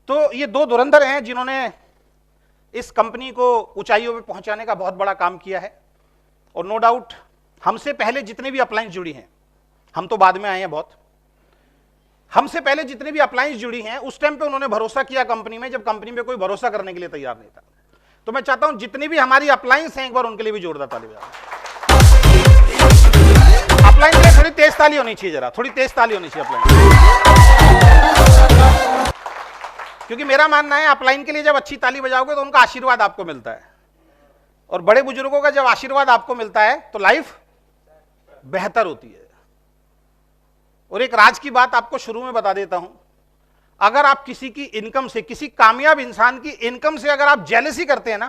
तो ये दो धुरंधर हैं जिन्होंने इस कंपनी को ऊंचाइयों पे पहुंचाने का बहुत बड़ा काम किया है। और नो डाउट हमसे पहले जितने भी अप्लायंस जुड़ी हैं, हम तो बाद में आए हैं बहुत, हमसे पहले जितने भी अप्लायंस जुड़ी हैं उस टाइम पे उन्होंने भरोसा किया कंपनी में, जब कंपनी में कोई भरोसा करने के लिए तैयार नहीं था। तो मैं चाहता हूं जितनी भी हमारी अप्लायंस हैं एक बार उनके लिए भी जोरदार ताली बजाओ। अप्लायंस के लिए थोड़ी तेज ताली होनी चाहिए, जरा थोड़ी तेज ताली होनी चाहिए अप्लायंस, क्योंकि मेरा मानना है अपलाइन के लिए जब अच्छी ताली बजाओगे तो उनका आशीर्वाद आपको मिलता है, और बड़े बुजुर्गों का जब आशीर्वाद आपको मिलता है तो लाइफ बेहतर होती है। और एक राज की बात आपको शुरू में बता देता हूं, अगर आप किसी की इनकम से, किसी कामयाब इंसान की इनकम से अगर आप जेलसी करते हैं ना,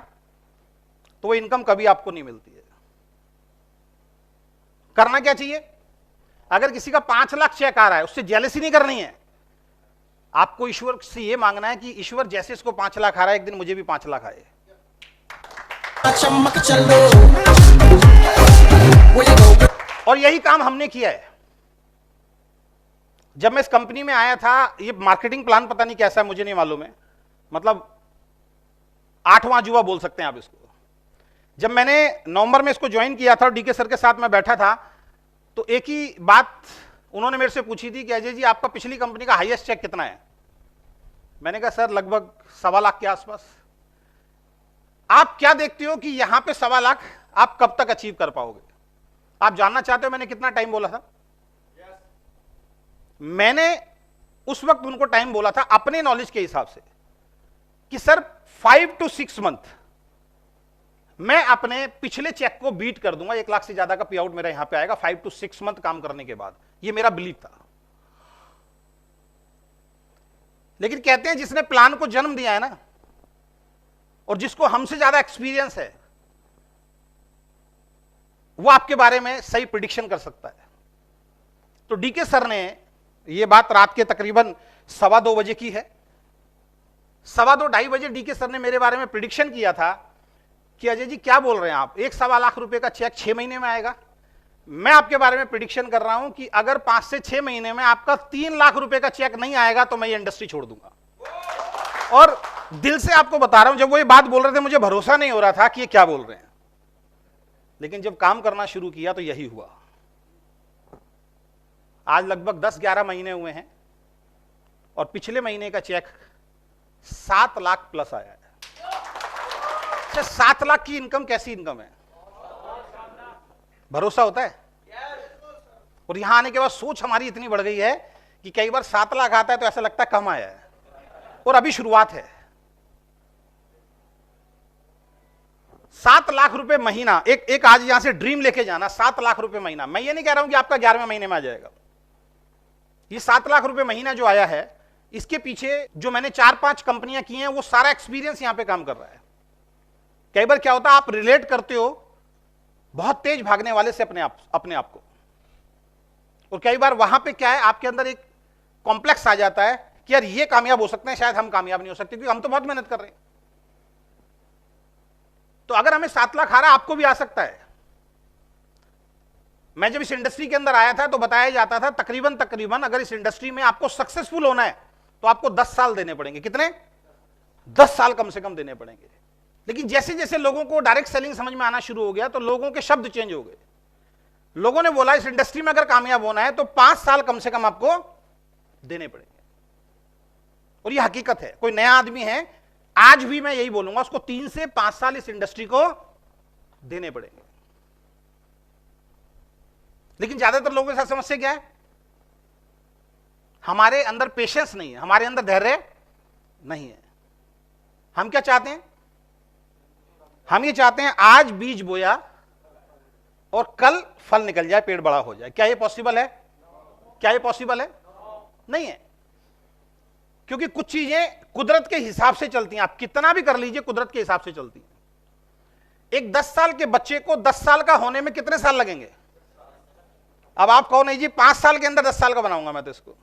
तो वो इनकम कभी आपको नहीं मिलती है। करना क्या चाहिए? अगर किसी का 5 लाख चेक आ रहा है, उससे जेलसी नहीं करनी है, आपको ईश्वर से यह मांगना है कि ईश्वर जैसे इसको 5 लाख आ रहा है, एक दिन मुझे भी 5 लाख आए। और यही काम हमने किया है। जब मैं इस कंपनी में आया था, ये मार्केटिंग प्लान पता नहीं कैसा है, मुझे नहीं मालूम है, मतलब 8वां जुआ बोल सकते हैं आप इसको। जब मैंने नवंबर में इसको ज्वाइन किया था और डीके सर के साथ मैं बैठा था, तो एक ही बात उन्होंने मेरे से पूछी थी कि अजय जी आपका पिछली कंपनी का हाईएस्ट चेक कितना है? मैंने कहा सर लगभग 1.25 लाख के आसपास। आप क्या देखते हो कि यहां पे 1.25 लाख आप कब तक अचीव कर पाओगे? आप जानना चाहते हो मैंने कितना टाइम बोला था? मैंने उस वक्त उनको टाइम बोला था अपने नॉलेज के हिसाब से कि सर 5 to 6 मंथ मैं अपने पिछले चेक को बीट कर दूंगा, 1 लाख से ज्यादा का पे आउट मेरा यहां पे आएगा 5 to 6 मंथ काम करने के बाद। ये मेरा बिलीफ था। लेकिन कहते हैं जिसने प्लान को जन्म दिया है ना, और जिसको हमसे ज्यादा एक्सपीरियंस है, वो आपके बारे में सही प्रिडिक्शन कर सकता है। तो डीके सर ने, ये बात रात के तकरीबन 2:15 बजे की है, 2:15-2:30 बजे डीके सर ने मेरे बारे में प्रिडिक्शन किया था कि अजय जी क्या बोल रहे हैं आप, 1.25 लाख रुपए का चेक 6 महीने में आएगा। मैं आपके बारे में प्रिडिक्शन कर रहा हूं कि अगर 5 से 6 महीने में आपका 3 लाख रुपए का चेक नहीं आएगा तो मैं ये इंडस्ट्री छोड़ दूंगा। और दिल से आपको बता रहा हूं, जब वो ये बात बोल रहे थे मुझे भरोसा नहीं हो रहा था कि ये क्या बोल रहे हैं, लेकिन जब काम करना शुरू किया तो यही हुआ। आज लगभग 10-11 महीने हुए हैं और पिछले महीने का चेक 7 लाख प्लस आया है। 7 लाख की इनकम कैसी इनकम है? भरोसा होता है। और यहां आने के बाद सोच हमारी इतनी बढ़ गई है कि कई बार 7 लाख आता है तो ऐसा लगता है कम आया है, और अभी शुरुआत है। 7 लाख रुपए महीना, एक आज यहां से ड्रीम लेके जाना, 7 लाख रुपए महीना। मैं ये नहीं कह रहा हूं कि आपका 11वें महीने में आ जाएगा। ये 7 लाख रुपए महीना जो आया है, इसके पीछे जो मैंने 4-5 कंपनियां की हैं, वो सारा एक्सपीरियंस यहां पे काम कर रहा है। कई बार क्या होता है, आप रिलेट करते हो बहुत तेज भागने वाले से अपने आप को, और कई बार वहां पे क्या है, आपके अंदर एक कॉम्प्लेक्स आ जाता है कि यार ये कामयाब हो सकते हैं, शायद हम कामयाब नहीं हो सकते क्योंकि हम तो बहुत मेहनत कर रहे हैं। तो अगर हमें 7 लाख आ रहा है, आपको भी आ सकता है। मैं जब इस इंडस्ट्री के अंदर आया था तो बताया जाता था तकरीबन अगर इस इंडस्ट्री में आपको सक्सेसफुल होना है तो आपको 10 साल देने पड़ेंगे। कितने? 10 साल कम से कम देने पड़ेंगे। लेकिन जैसे जैसे लोगों को डायरेक्ट सेलिंग समझ में आना शुरू हो गया तो लोगों के शब्द चेंज हो गए। लोगों ने बोला इस इंडस्ट्री में अगर कामयाब होना है तो 5 साल कम से कम आपको देने पड़ेंगे। और ये हकीकत है। कोई नया आदमी है, आज भी मैं यही बोलूंगा, उसको 3 से 5 साल इस इंडस्ट्री को देने पड़ेंगे। लेकिन ज्यादातर लोगों के साथ समस्या क्या है? हमारे अंदर पेशेंस नहीं है, हमारे अंदर धैर्य नहीं है। हम क्या चाहते हैं? हम ये चाहते हैं आज बीज बोया और कल फल निकल जाए, पेड़ बड़ा हो जाए। क्या ये पॉसिबल है? क्या ये पॉसिबल है? नहीं है। क्योंकि कुछ चीजें कुदरत के हिसाब से चलती हैं। आप कितना भी कर लीजिए, कुदरत के हिसाब से चलती हैं। एक 10 साल के बच्चे को 10 साल का होने में कितने साल लगेंगे? अब आप कहो नहीं जी 5 साल के अंदर 10 साल का बनाऊंगा मैं तो इसको,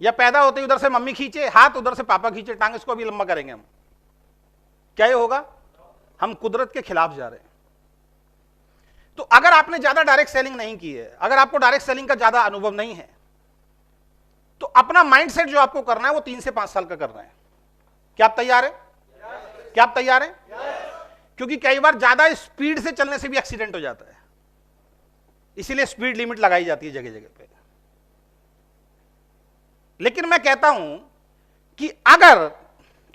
या पैदा होते ही उधर से मम्मी खींचे हाथ, उधर से पापा खींचे टांग, इसको अभी लंबा करेंगे हम। क्या ये होगा? हम कुदरत के खिलाफ जा रहे हैं। तो अगर आपने ज्यादा डायरेक्ट सेलिंग नहीं की है, अगर आपको डायरेक्ट सेलिंग का ज्यादा अनुभव नहीं है, तो अपना माइंडसेट जो आपको करना है वो 3 से 5 साल का करना है। क्या आप तैयार हैं? क्या आप तैयार हैं? क्योंकि कई बार ज्यादा स्पीड से चलने से भी एक्सीडेंट हो जाता है, इसीलिए स्पीड लिमिट लगाई जाती है जगह जगह पे। लेकिन मैं कहता हूं कि अगर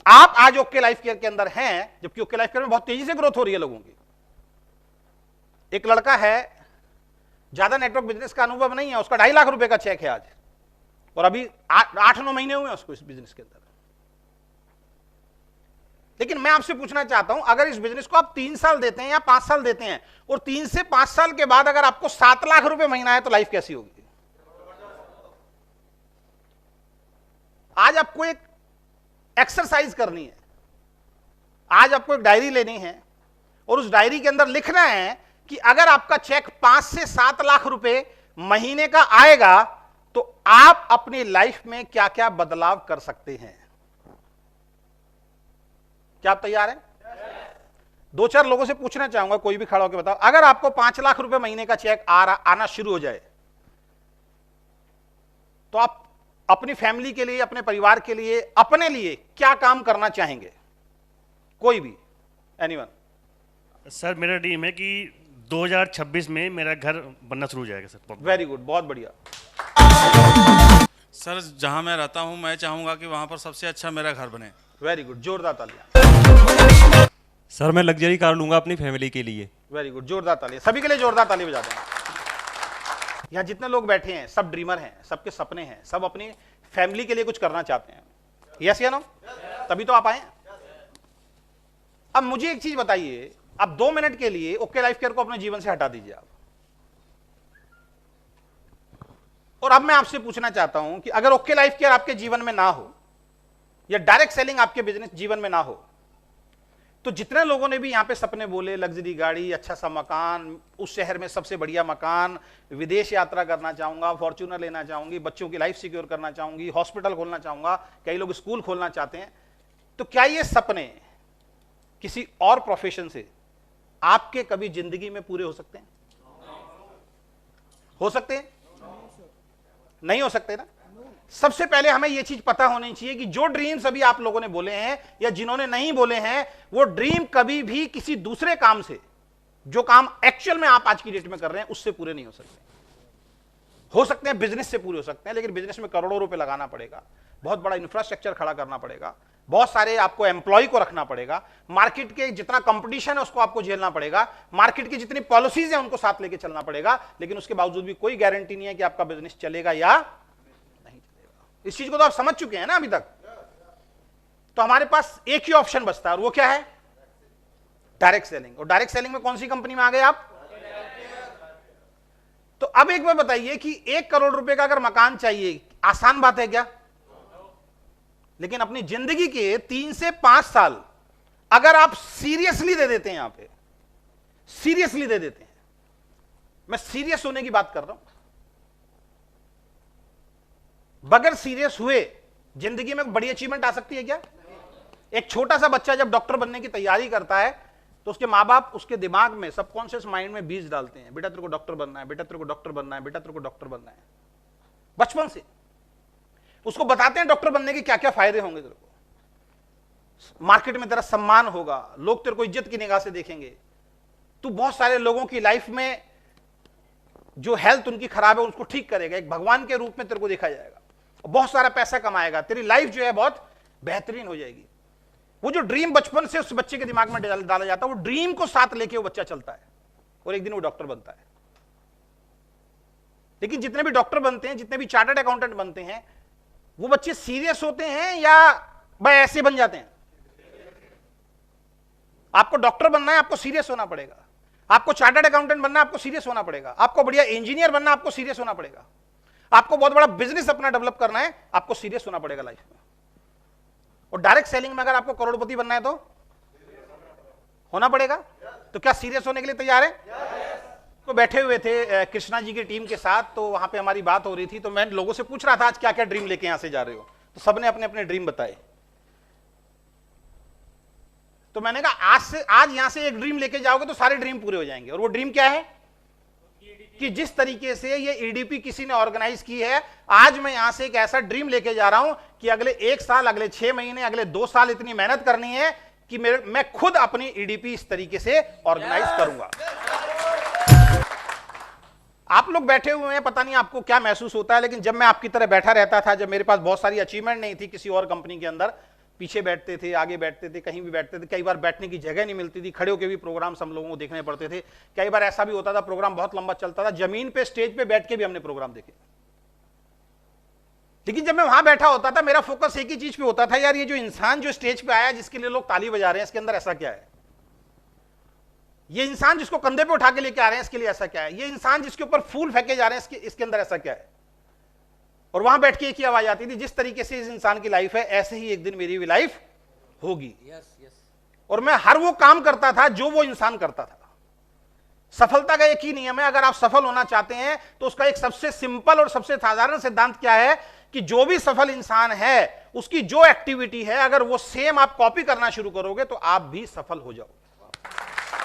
आप आज ओके लाइफ केयर के अंदर हैं, जबकि ओके लाइफ केयर में बहुत तेजी से ग्रोथ हो रही है लोगों की। एक लड़का है, ज्यादा नेटवर्क बिजनेस का अनुभव नहीं है, उसका 2.5 लाख रुपए का चेक है आज, और अभी 8-9 महीने हुए उसको इस बिजनेस के अंदर। लेकिन मैं आपसे पूछना चाहता हूं, अगर इस बिजनेस को आप 3 साल देते हैं या 5 साल देते हैं, और 3 से 5 साल के बाद अगर आपको 7 लाख रुपए महीना है, तो लाइफ कैसी होगी? आज आपको एक एक्सरसाइज करनी है, आज आपको एक डायरी लेनी है, और उस डायरी के अंदर लिखना है कि अगर आपका चेक 5 से 7 लाख रुपए महीने का आएगा, तो आप अपनी लाइफ में क्या क्या बदलाव कर सकते हैं। क्या आप तैयार हैं? 2-4 लोगों से पूछना चाहूंगा, कोई भी खड़ा होकर बताओ, अगर आपको 5 लाख रुपए महीने का चेक आना शुरू हो जाए, तो आप अपनी फैमिली के लिए, अपने परिवार के लिए, अपने लिए क्या काम करना चाहेंगे? कोई भी, एनीवन। सर मेरा ड्रीम है कि 2026 में मेरा घर बनना शुरू हो जाएगा सर। वेरी गुड, बहुत बढ़िया। सर जहां मैं रहता हूं, मैं चाहूंगा कि वहां पर सबसे अच्छा मेरा घर बने। वेरी गुड, जोरदार तालियां। सर मैं लग्जरी कार लूंगा अपनी फैमिली के लिए। वेरी गुड, जोरदार तालियां। सभी के लिए जोरदार ताली बजाते हैं। यहां जितने लोग बैठे हैं सब ड्रीमर हैं, सबके सपने हैं, सब अपनी फैमिली के लिए कुछ करना चाहते हैं। यस या नो? तभी तो आप आए। अब मुझे एक चीज बताइए, अब 2 मिनट के लिए ओके लाइफ केयर को अपने जीवन से हटा दीजिए आप, और अब मैं आपसे पूछना चाहता हूं कि अगर ओके लाइफ केयर आपके जीवन में ना हो, या डायरेक्ट सेलिंग आपके बिजनेस जीवन में ना हो, तो जितने लोगों ने भी यहां पे सपने बोले, लग्जरी गाड़ी, अच्छा सा मकान, उस शहर में सबसे बढ़िया मकान, विदेश यात्रा करना चाहूंगा, फॉर्च्यूनर लेना चाहूंगी, बच्चों की लाइफ सिक्योर करना चाहूंगी, हॉस्पिटल खोलना चाहूंगा, कई लोग स्कूल खोलना चाहते हैं, तो क्या ये सपने किसी और प्रोफेशन से आपके कभी जिंदगी में पूरे हो सकते हैं? हो सकते हैं? नहीं हो सकते ना। सबसे पहले हमें यह चीज पता होनी चाहिए कि जो ड्रीम्स अभी आप लोगों ने बोले हैं या जिन्होंने नहीं बोले हैं, वो ड्रीम कभी भी किसी दूसरे काम से, जो काम एक्चुअल में आप आज की डेट में कर रहे हैं, उससे पूरे नहीं हो सकते। हो सकते हैं बिजनेस से पूरे हो सकते हैं, लेकिन बिजनेस में करोड़ों रुपए लगाना पड़ेगा, बहुत बड़ा इंफ्रास्ट्रक्चर खड़ा करना पड़ेगा, बहुत सारे आपको एम्प्लॉय को रखना पड़ेगा, मार्केट के जितना कंपटीशन है उसको आपको झेलना पड़ेगा, मार्केट की जितनी पॉलिसीज है उनको साथ लेके चलना पड़ेगा, लेकिन उसके बावजूद भी कोई गारंटी नहीं है कि आपका बिजनेस चलेगा या नहीं चलेगा। इस चीज को तो आप समझ चुके हैं ना अभी तक। तो हमारे पास एक ही ऑप्शन बचता है, और वो क्या है? Direct selling. और डायरेक्ट सेलिंग में कौन सी कंपनी में आ गए आप? तो अब एक बार बताइए कि 1 करोड़ रुपए का अगर मकान चाहिए, आसान बात है क्या? लेकिन अपनी जिंदगी के 3 से 5 साल अगर आप सीरियसली दे देते हैं, यहां पे सीरियसली दे देते हैं, मैं सीरियस होने की बात कर रहा हूं, बगैर सीरियस हुए जिंदगी में बड़ी अचीवमेंट आ सकती है क्या? एक छोटा सा बच्चा जब डॉक्टर बनने की तैयारी करता है, तो उसके माँ बाप उसके दिमाग में, सबकॉन्शियस माइंड में बीज डालते हैं, बेटा तेरे को डॉक्टर बनना है, बेटा तेरे को डॉक्टर बनना है, बेटा तेरे को डॉक्टर बनना है। बचपन से उसको बताते हैं डॉक्टर बनने के क्या क्या फायदे होंगे, तेरे को मार्केट में तेरा सम्मान होगा, लोग तेरे को इज्जत की निगाह से देखेंगे, तू बहुत सारे लोगों की लाइफ में जो हेल्थ उनकी खराब है उसको ठीक करेगा, एक भगवान के रूप में तेरे को देखा जाएगा, बहुत सारा पैसा कमाएगा, तेरी लाइफ जो है बहुत बेहतरीन हो जाएगी। वो जो ड्रीम बचपन से उस बच्चे के दिमाग में डाला जाता है, वो ड्रीम को साथ लेके वो बच्चा चलता है और एक दिन वो डॉक्टर बनता है। लेकिन जितने भी डॉक्टर बनते हैं, जितने भी चार्टर्ड अकाउंटेंट बनते हैं, वो बच्चे सीरियस होते हैं या भाई ऐसे बन जाते हैं? आपको डॉक्टर बनना है, आपको सीरियस होना पड़ेगा। आपको चार्टर्ड अकाउंटेंट बनना है, आपको सीरियस होना पड़ेगा। आपको बढ़िया इंजीनियर बनना, आपको सीरियस होना पड़ेगा। आपको बहुत बड़ा बिजनेस अपना डेवलप करना है, आपको सीरियस होना पड़ेगा लाइफ में। और डायरेक्ट सेलिंग में अगर आपको करोड़पति बनना है तो होना पड़ेगा। तो क्या सीरियस होने के लिए तैयार है? तो बैठे हुए थे कृष्णा जी की टीम के साथ, तो वहां पे हमारी बात हो रही थी, तो मैं लोगों से पूछ रहा था आज क्या क्या ड्रीम लेके यहां से जा रहे हो, तो सबने अपने अपने ड्रीम बताए। तो मैंने कहा आज यहां से एक ड्रीम लेके जाओगे तो सारे ड्रीम पूरे हो जाएंगे। और वो ड्रीम क्या है? कि जिस तरीके से ये ईडीपी किसी ने ऑर्गेनाइज की है, आज मैं यहां से एक ऐसा ड्रीम लेके जा रहा हूं कि अगले 1 साल, अगले 6 महीने, अगले 2 साल इतनी मेहनत करनी है कि मैं खुद अपनी ईडीपी इस तरीके से ऑर्गेनाइज करूंगा। आप लोग बैठे हुए हैं, पता नहीं आपको क्या महसूस होता है, लेकिन जब मैं आपकी तरह बैठा रहता था, जब मेरे पास बहुत सारी अचीवमेंट नहीं थी किसी और कंपनी के अंदर, पीछे बैठते थे, आगे बैठते थे, कहीं भी बैठते थे, कई बार बैठने की जगह नहीं मिलती थी, खड़े होकर भी प्रोग्राम्स हम लोगों को देखने पड़ते थे। कई बार ऐसा भी होता था प्रोग्राम बहुत लंबा चलता था, जमीन पे स्टेज पे बैठ के भी हमने प्रोग्राम देखे। लेकिन जब मैं वहां बैठा होता था, मेरा फोकस एक ही चीज पे होता था, यार ये जो इंसान जो स्टेज पे आया, जिसके लिए लोग ताली बजा रहे हैं, इसके अंदर ऐसा क्या है? ये इंसान जिसको कंधे पे उठा के लेके आ रहे हैं, इसके लिए ऐसा क्या है? ये इंसान जिसके ऊपर फूल फेंके जा रहे हैं, इसके अंदर ऐसा क्या है? और वहां बैठ के एक ही आवाज आती थी, जिस तरीके से इस इंसान की लाइफ है, ऐसे ही एक दिन मेरी भी लाइफ होगी। और मैं हर वो काम करता था जो वो इंसान करता था। सफलता का एक ही नियम है, अगर आप सफल होना चाहते हैं तो उसका एक सबसे सिंपल और सबसे साधारण सिद्धांत क्या है कि जो भी सफल इंसान है, उसकी जो एक्टिविटी है, अगर वो सेम आप कॉपी करना शुरू करोगे तो आप भी सफल हो जाओगे।